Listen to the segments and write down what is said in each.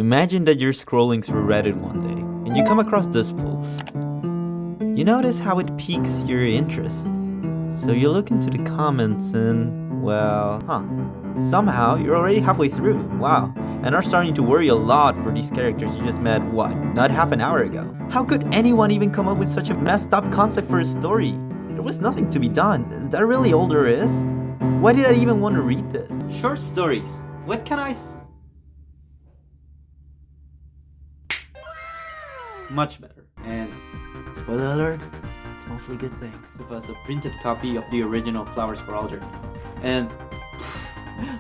Imagine that you're scrolling through Reddit one day and you come across this post. You notice how it piques your interest. So you look into the comments and, well, somehow you're already halfway through, wow, and are starting to worry a lot for these characters you just met, not half an hour ago. How could anyone even come up with such a messed up concept for a story? There was nothing to be done. Is that really all there is? Why did I even want to read this? Short stories. What can I Much better. And spoiler alert, it's mostly good things. Give us a printed copy of the original Flowers for Algernon. And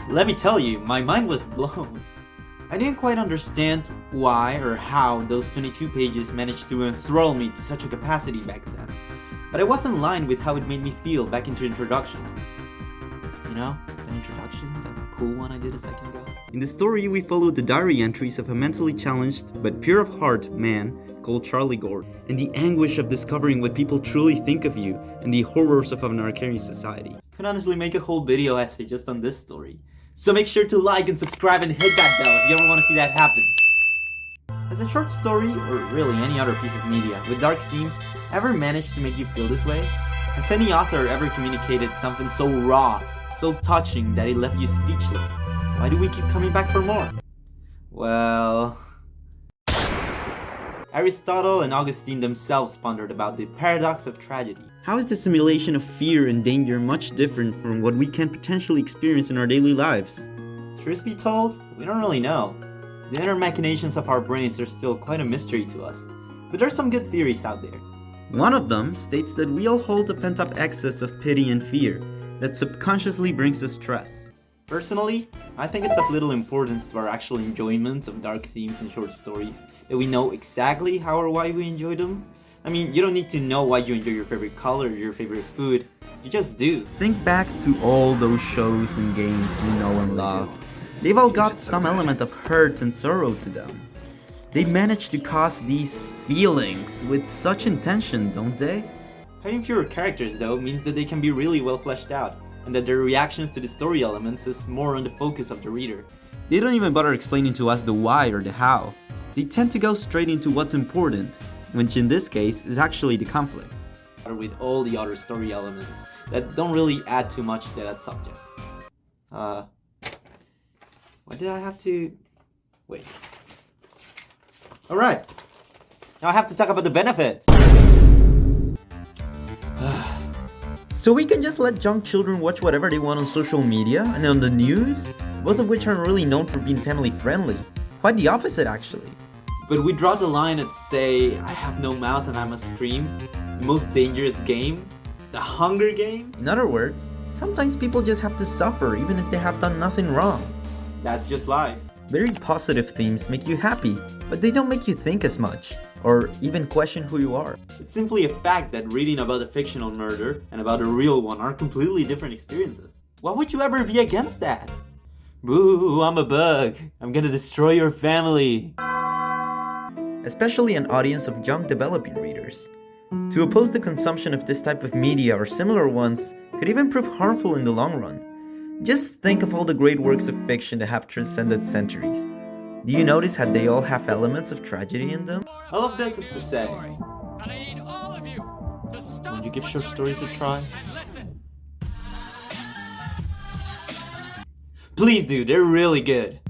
let me tell you, my mind was blown. I didn't quite understand why or how those 22 pages managed to enthrall me to such a capacity back then. But I was in line with how it made me feel back into introduction. You know, that introduction, that cool one I did a second ago. In the story, we followed the diary entries of a mentally challenged but pure of heart man called Charlie Gordon, and the anguish of discovering what people truly think of you and the horrors of an Arcarian society. Could honestly make a whole video essay just on this story. So make sure to like and subscribe and hit that bell if you ever want to see that happen. Has a short story, or really any other piece of media, with dark themes ever managed to make you feel this way? Has any author ever communicated something so raw, so touching that it left you speechless? Why do we keep coming back for more? Well, Aristotle and Augustine themselves pondered about the paradox of tragedy. How is the simulation of fear and danger much different from what we can potentially experience in our daily lives? Truth be told, we don't really know. The inner machinations of our brains are still quite a mystery to us, but there's some good theories out there. One of them states that we all hold a pent-up excess of pity and fear that subconsciously brings us stress. Personally, I think it's of little importance to our actual enjoyment of dark themes and short stories that we know exactly how or why we enjoy them. I mean, you don't need to know why you enjoy your favorite color or your favorite food. You just do. Think back to all those shows and games you know and love. They've all got some element of hurt and sorrow to them. They manage to cause these feelings with such intention, don't they? Having fewer characters, though, means that they can be really well fleshed out, and that their reactions to the story elements is more on the focus of the reader. They don't even bother explaining to us the why or the how. They tend to go straight into what's important, which in this case is actually the conflict. With all the other story elements that don't really add too much to that subject. Why did I have to... Wait. Alright. Now I have to talk about the benefits. So we can just let young children watch whatever they want on social media and on the news, both of which aren't really known for being family friendly. Quite the opposite, actually. But we draw the line at, say, I have no mouth and I must scream, the most dangerous game, the Hunger Game. In other words, sometimes people just have to suffer even if they have done nothing wrong. That's just life. Very positive themes make you happy, but they don't make you think as much, or even question who you are. It's simply a fact that reading about a fictional murder and about a real one are completely different experiences. Why would you ever be against that? Boo, I'm a bug. I'm gonna destroy your family. Especially an audience of young developing readers. To oppose the consumption of this type of media or similar ones could even prove harmful in the long run. Just think of all the great works of fiction that have transcended centuries. Do you notice how they all have elements of tragedy in them? All of this is to say, would you give short stories a try? Please do, they're really good.